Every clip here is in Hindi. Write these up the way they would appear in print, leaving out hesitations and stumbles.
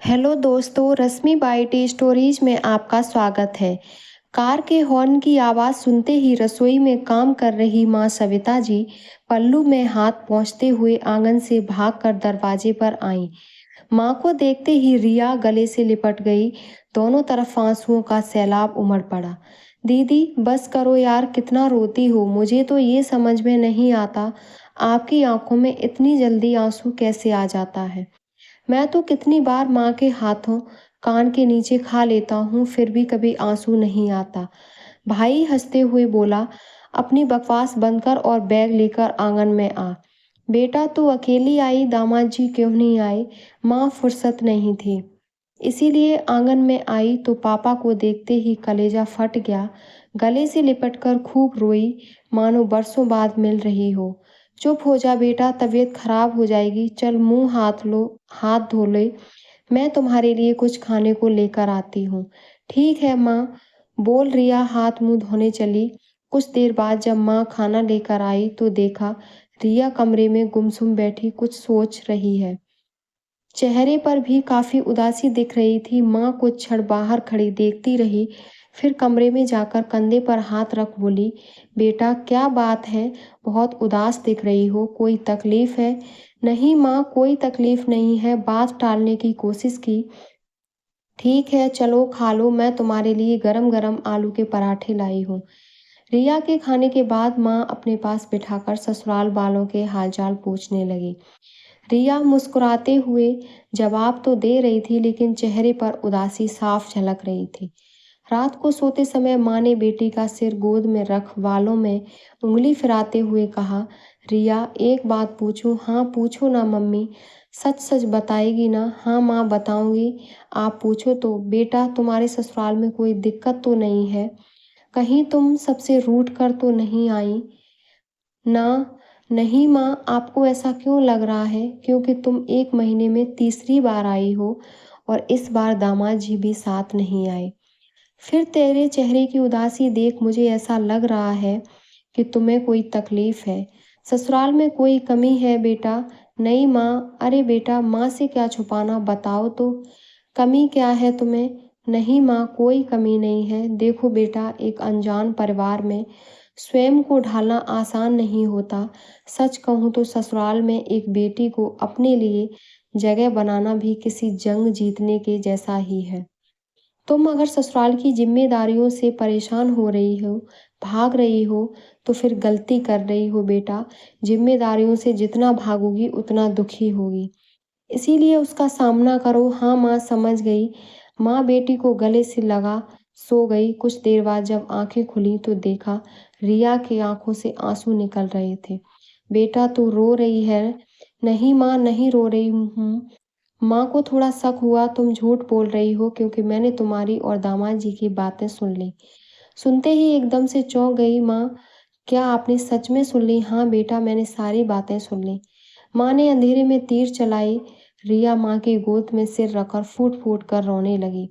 हेलो दोस्तों, रश्मि बाइट स्टोरीज में आपका स्वागत है। कार के हॉर्न की आवाज़ सुनते ही रसोई में काम कर रही माँ सविता जी पल्लू में हाथ पहुँचते हुए आंगन से भागकर दरवाजे पर आईं। माँ को देखते ही रिया गले से लिपट गई। दोनों तरफ आंसुओं का सैलाब उमड़ पड़ा। दीदी बस करो यार, कितना रोती हो। मुझे तो ये समझ में नहीं आता आपकी आंखों में इतनी जल्दी आंसू कैसे आ जाता है। मैं तो कितनी बार माँ के हाथों कान के नीचे खा लेता हूँ, फिर भी कभी आंसू नहीं आता। भाई हंसते हुए बोला, अपनी बकवास बंद कर और बैग लेकर आंगन में आ। बेटा तू अकेली आई, दामाद जी क्यों नहीं आए? माँ फुर्सत नहीं थी, इसीलिए आंगन में आई तो पापा को देखते ही कलेजा फट गया। गले से लिपटकर खूब रोई, मानो बरसों बाद मिल रही हो। चुप हो जा बेटा, तबीयत खराब हो जाएगी। चल मुंह हाथ धो ले, मैं तुम्हारे लिए कुछ खाने को लेकर आती हूँ। ठीक है माँ, बोल रिया हाथ मुंह धोने चली। कुछ देर बाद जब माँ खाना लेकर आई तो देखा रिया कमरे में गुमसुम बैठी कुछ सोच रही है। चेहरे पर भी काफी उदासी दिख रही थी। माँ कुछ क्षण बाहर खड़ी देखती रही, फिर कमरे में जाकर कंधे पर हाथ रख बोली, बेटा क्या बात है, बहुत उदास दिख रही हो, कोई तकलीफ है? नहीं माँ, कोई तकलीफ नहीं है, बात टालने की कोशिश की। ठीक है चलो खा लो, मैं तुम्हारे लिए गरम गरम आलू के पराठे लाई हूँ। रिया के खाने के बाद माँ अपने पास बिठाकर ससुराल वालों के हालचाल पूछने लगी। रिया मुस्कुराते हुए जवाब तो दे रही थी, लेकिन चेहरे पर उदासी साफ झलक रही थी। रात को सोते समय माँ ने बेटी का सिर गोद में रख वालों में उंगली फिराते हुए कहा, रिया एक बात पूछूं? हाँ पूछो ना मम्मी। सच सच बताएगी ना? हाँ माँ बताऊंगी, आप पूछो तो। बेटा तुम्हारे ससुराल में कोई दिक्कत तो नहीं है? कहीं तुम सबसे रूठ कर तो नहीं आई ना? नहीं माँ, आपको ऐसा क्यों लग रहा है? क्योंकि तुम 1 महीने में तीसरी बार आई हो और इस बार दामाद जी भी साथ नहीं आए। फिर तेरे चेहरे की उदासी देख मुझे ऐसा लग रहा है कि तुम्हें कोई तकलीफ है। ससुराल में कोई कमी है बेटा? नहीं माँ। अरे बेटा, माँ से क्या छुपाना, बताओ तो। कमी क्या है तुम्हें? नहीं माँ, कोई कमी नहीं है। देखो बेटा, एक अनजान परिवार में स्वयं को ढालना आसान नहीं होता। सच कहूँ तो ससुराल में एक बेटी को अपने लिए जगह बनाना भी किसी जंग जीतने के जैसा ही है। तुम अगर ससुराल की जिम्मेदारियों से परेशान हो रही हो, भाग रही हो, तो फिर गलती कर रही हो बेटा। जिम्मेदारियों से जितना भागोगी उतना दुखी होगी, इसीलिए उसका सामना करो। हाँ माँ समझ गई। माँ बेटी को गले से लगा सो गई। कुछ देर बाद जब आंखें खुली तो देखा रिया की आंखों से आंसू निकल रहे थे। बेटा तू रो रही है? नहीं माँ, नहीं रो रही हूँ। माँ को थोड़ा शक हुआ, तुम झूठ बोल रही हो, क्योंकि मैंने तुम्हारी और दामाद जी की बातें सुन ली। सुनते ही एकदम से चौंक गई माँ, क्या आपने सच में सुन ली? हाँ बेटा, मैंने सारी बातें सुन ली। माँ ने अंधेरे में तीर चलाई। रिया माँ की गोद में सिर रखकर फूट फूट कर रोने लगी।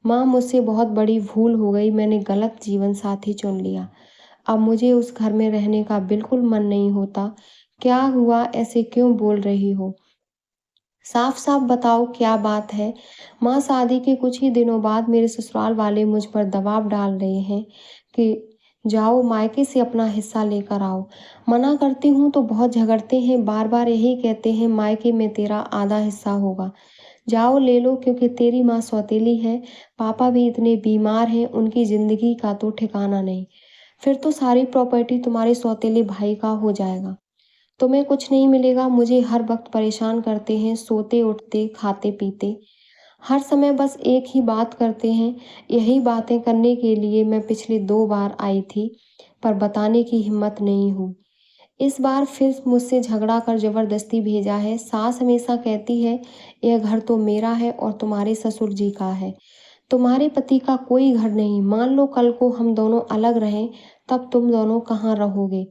माँ मुझसे बहुत बड़ी भूल हो गई, मैंने गलत जीवन साथी चुन लिया। अब मुझे उस घर में रहने का बिल्कुल मन नहीं होता। क्या हुआ, ऐसे क्यों बोल रही हो? साफ साफ बताओ क्या बात है? माँ शादी के कुछ ही दिनों बाद मेरे ससुराल वाले मुझ पर दबाव डाल रहे हैं कि जाओ मायके से अपना हिस्सा लेकर आओ। मना करती हूँ तो बहुत झगड़ते हैं, बार बार यही कहते हैं मायके में तेरा आधा हिस्सा होगा, जाओ ले लो, क्योंकि तेरी माँ सौतेली है, पापा भी इतने बीमार हैं, उनकी जिंदगी का तो ठिकाना नहीं। फिर तो सारी प्रॉपर्टी तुम्हारे सौतेले भाई का हो जाएगा, तुम्हें कुछ नहीं मिलेगा। मुझे हर वक्त परेशान करते हैं, सोते उठते खाते पीते हर समय बस एक ही बात करते हैं। यही बातें करने के लिए मैं पिछली 2 बार आई थी, पर बताने की हिम्मत नहीं हुई। इस बार फिर मुझसे झगड़ा कर जबरदस्ती भेजा है। सास हमेशा कहती है यह घर तो मेरा है और तुम्हारे ससुर जी का है, तुम्हारे पति का कोई घर नहीं। मान लो कल को हम दोनों अलग रहें, तब तुम दोनों कहाँ रहोगे?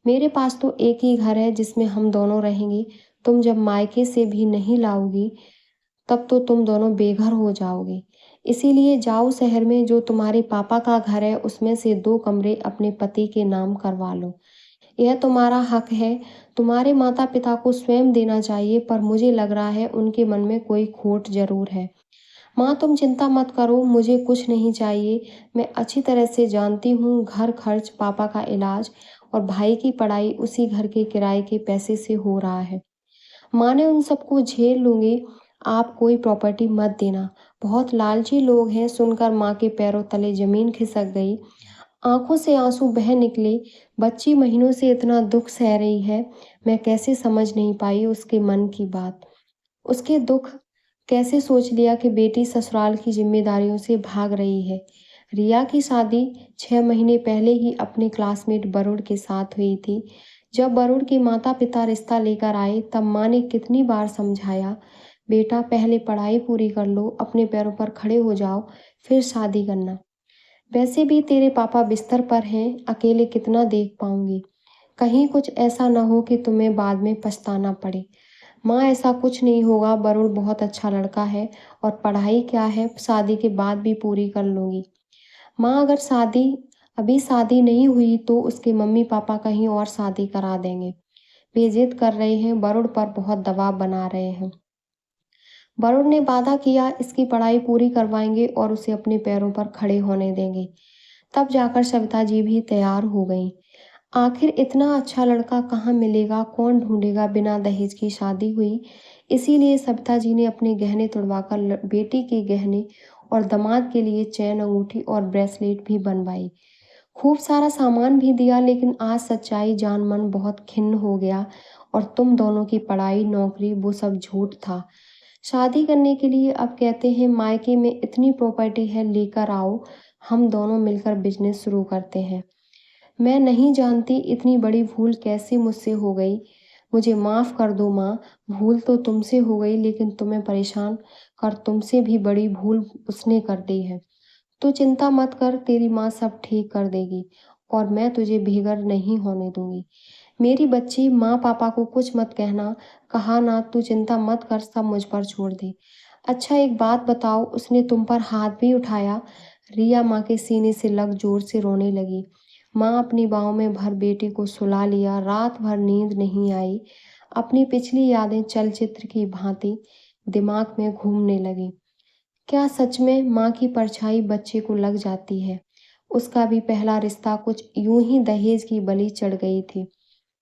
मेरे पास तो एक ही घर है जिसमें हम दोनों रहेंगे। तुम जब मायके से भी नहीं लाओगी, तब तो तुम दोनों बेघर हो जाओगे। इसीलिए जाओ शहर में जो तुम्हारे पापा का घर है उसमें से 2 कमरे अपने पति के नाम करवा लो। यह तुम्हारा हक है, तुम्हारे माता पिता को स्वयं देना चाहिए, पर मुझे लग रहा है उनके मन में कोई खोट जरूर है। माँ तुम चिंता मत करो, मुझे कुछ नहीं चाहिए। मैं अच्छी तरह से जानती हूँ, घर खर्च, पापा का इलाज और भाई की पढ़ाई उसी घर के किराए के पैसे से हो रहा है। माँ ने उन सबको झेल लूंगी, आप कोई प्रॉपर्टी मत देना। बहुत लालची लोग हैं। सुनकर माँ के पैरों तले जमीन खिसक गई, आंखों से आंसू बह निकले। बच्ची महीनों से इतना दुख सह रही है, मैं कैसे समझ नहीं पाई उसके मन की बात, उसके दुख। कैसे सोच लिया कि बेटी ससुराल की जिम्मेदारियों से भाग रही है। रिया की शादी 6 महीने पहले ही अपने क्लासमेट वरुण के साथ हुई थी। जब वरुण के माता पिता रिश्ता लेकर आए तब माँ ने कितनी बार समझाया, बेटा पहले पढ़ाई पूरी कर लो, अपने पैरों पर खड़े हो जाओ, फिर शादी करना। वैसे भी तेरे पापा बिस्तर पर हैं, अकेले कितना देख पाऊंगी। कहीं कुछ ऐसा ना हो कि तुम्हें बाद में पछताना पड़े। माँ ऐसा कुछ नहीं होगा, वरुण बहुत अच्छा लड़का है और पढ़ाई क्या है, शादी के बाद भी पूरी कर लूंगी। माँ अगर अभी शादी नहीं हुई तो उसके मम्मी पापा कहीं और शादी करा देंगे। वे जिद कर रहे हैं, वरुण पर बहुत दबाव बना रहे हैं। वरुण ने वादा किया इसकी पढ़ाई पूरी करवाएंगे और उसे अपने पैरों पर खड़े होने देंगे। तब जाकर सविता जी भी तैयार हो गई। आखिर इतना अच्छा लड़का कहाँ मिलेगा, कौन ढूंढेगा। बिना दहेज की शादी हुई, इसीलिए सविता जी ने अपने गहने तुड़वाकर बेटी के गहने और दामाद के लिए चैन, अंगूठी और ब्रेसलेट भी बनवाई। खूब सारा सामान भी दिया, लेकिन आज सच्चाई जान मन बहुत खिन्न हो गया। और तुम दोनों की पढ़ाई, नौकरी, वो सब झूठ था। शादी करने के लिए अब कहते हैं मायके में इतनी प्रॉपर्टी है, लेकर आओ, हम दोनों मिलकर बिजनेस शुरू करते हैं। मैं नहीं जानती इतनी बड़ी भूल कैसे मुझसे हो गई। मुझे माफ कर दो माँ, भूल तो तुमसे हो गई, लेकिन तुम्हें परेशान कर तुमसे भी बड़ी भूल उसने कर दी है। तू चिंता मत कर, तेरी माँ सब ठीक कर देगी और मैं तुझे बेघर नहीं होने दूंगी। मेरी बच्ची, माँ पापा को कुछ मत कहना, कहा ना, तू चिंता मत कर, सब मुझ पर छोड़ दे। अच्छा एक बात बताओ, उसने तुम पर हाथ भी उठाया? रिया माँ के सीने से लग जोर से रोने लगी। माँ अपनी बाहों में भर बेटी को सुला लिया। रात भर नींद नहीं आई। अपनी पिछली यादें चलचित्र की भांति दिमाग में घूमने लगी। क्या सच में माँ की परछाई बच्चे को लग जाती है? उसका भी पहला रिश्ता कुछ यूं ही दहेज की बलि चढ़ गई थी।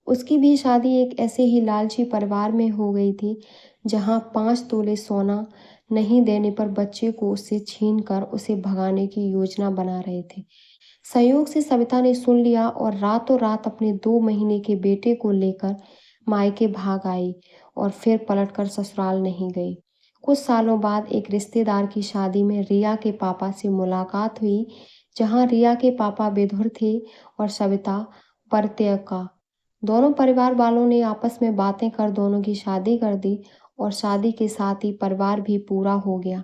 उसकी भी शादी एक ऐसे ही लालची परिवार में हो गई थी, जहां 5 तोले सोना नहीं देने पर बच्चे को उससे छीन कर उसे भगाने की योजना बना रहे थे। संयोग से सविता ने सुन लिया और रातों रात अपने 2 महीने के बेटे को लेकर मायके भाग आई और फिर पलटकर ससुराल नहीं गई। कुछ सालों बाद एक रिश्तेदार की शादी में रिया के पापा से मुलाकात हुई, जहां रिया के पापा विधुर थे और सविता परित्यक्ता। दोनों परिवार वालों ने आपस में बातें कर दोनों की शादी कर दी और शादी के साथ ही परिवार भी पूरा हो गया।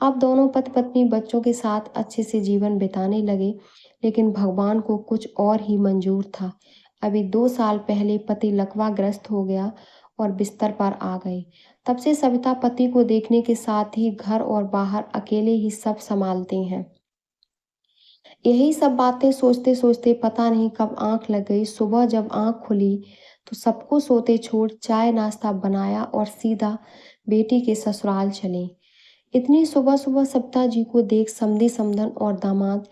अब दोनों पति पत्नी बच्चों के साथ अच्छे से जीवन बिताने लगे, लेकिन भगवान को कुछ और ही मंजूर था। अभी 2 साल पहले पति लकवाग्रस्त हो गया और बिस्तर पर आ गए। तब से सविता पति को देखने के साथ ही घर और बाहर अकेले ही सब संभालते हैं। यही सब बातें सोचते सोचते पता नहीं कब आंख लग गई। सुबह जब आंख खुली तो सबको सोते छोड़ चाय नाश्ता बनाया और सीधा बेटी के ससुराल चले। इतनी सुबह सुबह सविता जी को देख समधी समधन और दामाद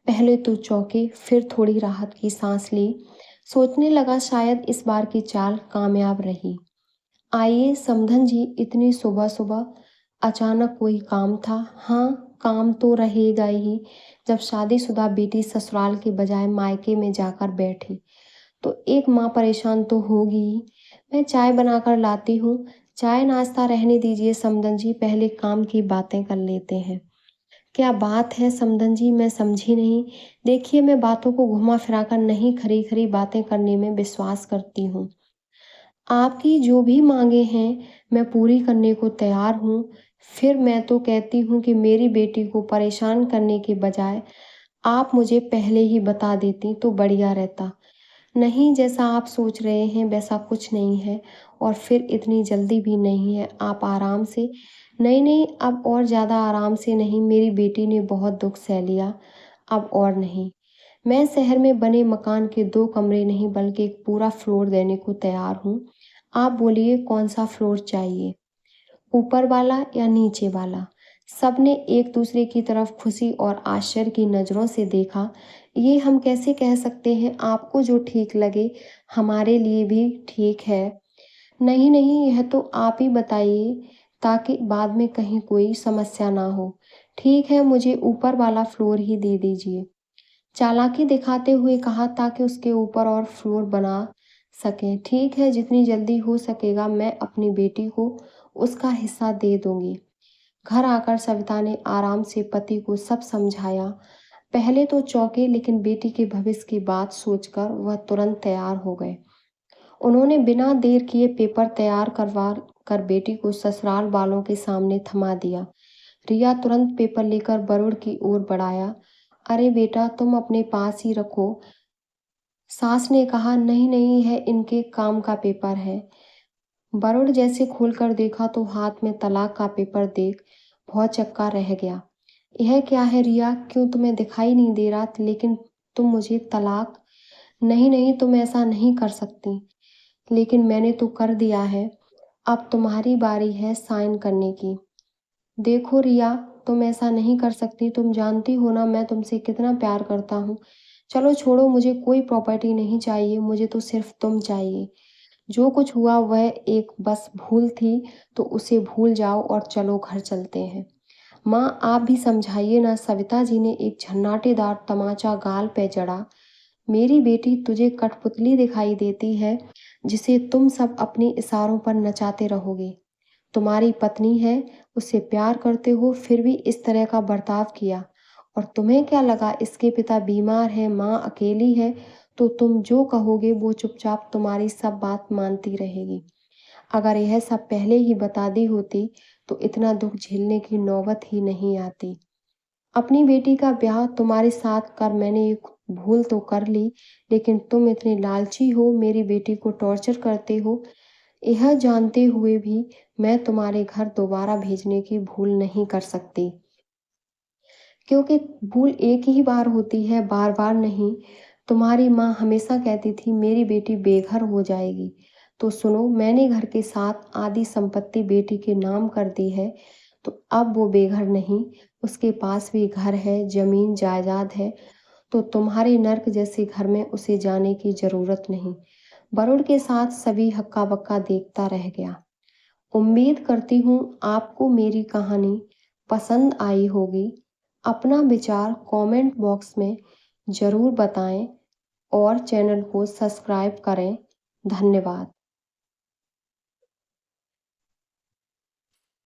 पहले तो चौंके, फिर थोड़ी राहत की सांस ली। सोचने लगा शायद इस बार की चाल कामयाब रही। आइए समधन जी, इतनी सुबह सुबह अचानक कोई काम था? हाँ, काम तो रहेगा ही। जब शादीशुदा बेटी ससुराल के बजाय मायके में जाकर बैठी तो एक माँ परेशान तो होगी ही। मैं चाय बनाकर लाती हूँ। चाय नाश्ता रहने दीजिए समधन जी, पहले काम की बातें कर लेते हैं। क्या बात है समधन जी, मैं समझी नहीं। देखिए, मैं बातों को घुमा फिरा कर नहीं, खरी खरी बातें करने में विश्वास करती हूँ। आपकी जो भी मांगे हैं मैं पूरी करने को तैयार हूँ। फिर मैं तो कहती हूँ कि मेरी बेटी को परेशान करने के बजाय आप मुझे पहले ही बता देती तो बढ़िया रहता। नहीं, जैसा आप सोच रहे हैं वैसा कुछ नहीं है, और फिर इतनी जल्दी भी नहीं है। आप आराम से। नहीं नहीं, अब और ज़्यादा आराम से नहीं, मेरी बेटी ने बहुत दुख सह लिया, अब और नहीं। मैं शहर में बने मकान के 2 कमरे नहीं बल्कि एक पूरा फ्लोर देने को तैयार हूँ। आप बोलिए कौन सा फ्लोर चाहिए? ऊपर वाला या नीचे वाला? सबने एक दूसरे की तरफ खुशी और आश्चर्य की नज़रों से देखा। ये हम कैसे कह सकते हैं? आपको जो ठीक लगे हमारे लिए भी ठीक है। नहीं नहीं, यह तो आप ही बताइए ताकि बाद में कहीं कोई समस्या ना हो। ठीक है, मुझे ऊपर वाला फ्लोर ही दे दीजिए। चालाकी दिखाते हुए कहा ताकि उसके ऊपर और फ्लोर बना सकें। ठीक है, जितनी जल्दी हो सकेगा मैं अपनी बेटी को उसका हिस्सा दे दूंगी। घर आकर सविता ने आराम से पति को सब समझाया। पहले तो चौंके लेकिन बेटी के भविष्य की बात सोचकर वह तुरंत तैयार हो गए। उन्होंने बिना देर किए पेपर तैयार करवा कर बेटी को ससुराल वालों के सामने थमा दिया। रिया तुरंत पेपर लेकर वरुण की ओर बढ़ाया। अरे बेटा, तुम अपने पास ही रखो। सास ने कहा, नहीं नहीं, है इनके काम का पेपर है। वरुण जैसे खोलकर देखा तो हाथ में तलाक का पेपर देख भौचक्का रह गया। यह क्या है रिया? क्यों तुम्हें दिखाई नहीं दे रहा? लेकिन तुम मुझे तलाक? नहीं नहीं, तुम ऐसा नहीं कर सकती। लेकिन मैंने तो कर दिया है। अब तुम्हारी बारी है साइन करने की। देखो रिया, तुम ऐसा नहीं कर सकती। तुम जानती हो ना मैं तुमसे कितना प्यार करता हूँ। चलो छोड़ो, मुझे कोई प्रॉपर्टी नहीं चाहिए, मुझे तो सिर्फ तुम चाहिए। जो कुछ हुआ वह एक बस भूल थी, तो उसे भूल जाओ और चलो घर चलते हैं। माँ, आप भी समझाइए ना। सविता जी ने एक झन्नाटेदार तमाचा गाल पे जड़ा। मेरी बेटी तुझे कठपुतली दिखाई देती है जिसे तुम सब अपने इशारों पर नचाते रहोगे। तुम्हारी पत्नी है, उससे प्यार करते हो, फिर भी इस तरह का बर्ताव किया। और तुम्हें क्या लगा इसके पिता बीमार है, माँ अकेली है, तो तुम जो कहोगे वो चुपचाप तुम्हारी सब बात मानती रहेगी। अगर यह सब पहले ही बता दी होती तो इतना दुख झेलने की नौबत ही नहीं आती। अपनी बेटी का ब्याह तुम्हारे साथ कर मैंने एक भूल तो कर ली, लेकिन तुम इतने लालची हो, मेरी बेटी को टॉर्चर करते हो। यह जानते हुए भी मैं तुम्हारे घर दोबारा भेजने की भूल नहीं कर सकती, क्योंकि भूल एक ही बार होती है, बार बार नहीं। तुम्हारी माँ हमेशा कहती थी मेरी बेटी बेघर हो जाएगी। तो सुनो, मैंने घर के साथ आधी संपत्ति बेटी के नाम कर दी है, तो अब वो बेघर नहीं, उसके पास भी घर है, जमीन जायदाद है। तो तुम्हारे नर्क जैसे घर में उसे जाने की जरूरत नहीं। वरुण के साथ सभी हक्का बक्का देखता रह गया। उम्मीद करती हूँ आपको मेरी कहानी पसंद आई होगी। अपना विचार कमेंट बॉक्स में ज़रूर बताएं और चैनल को सब्सक्राइब करें। धन्यवाद।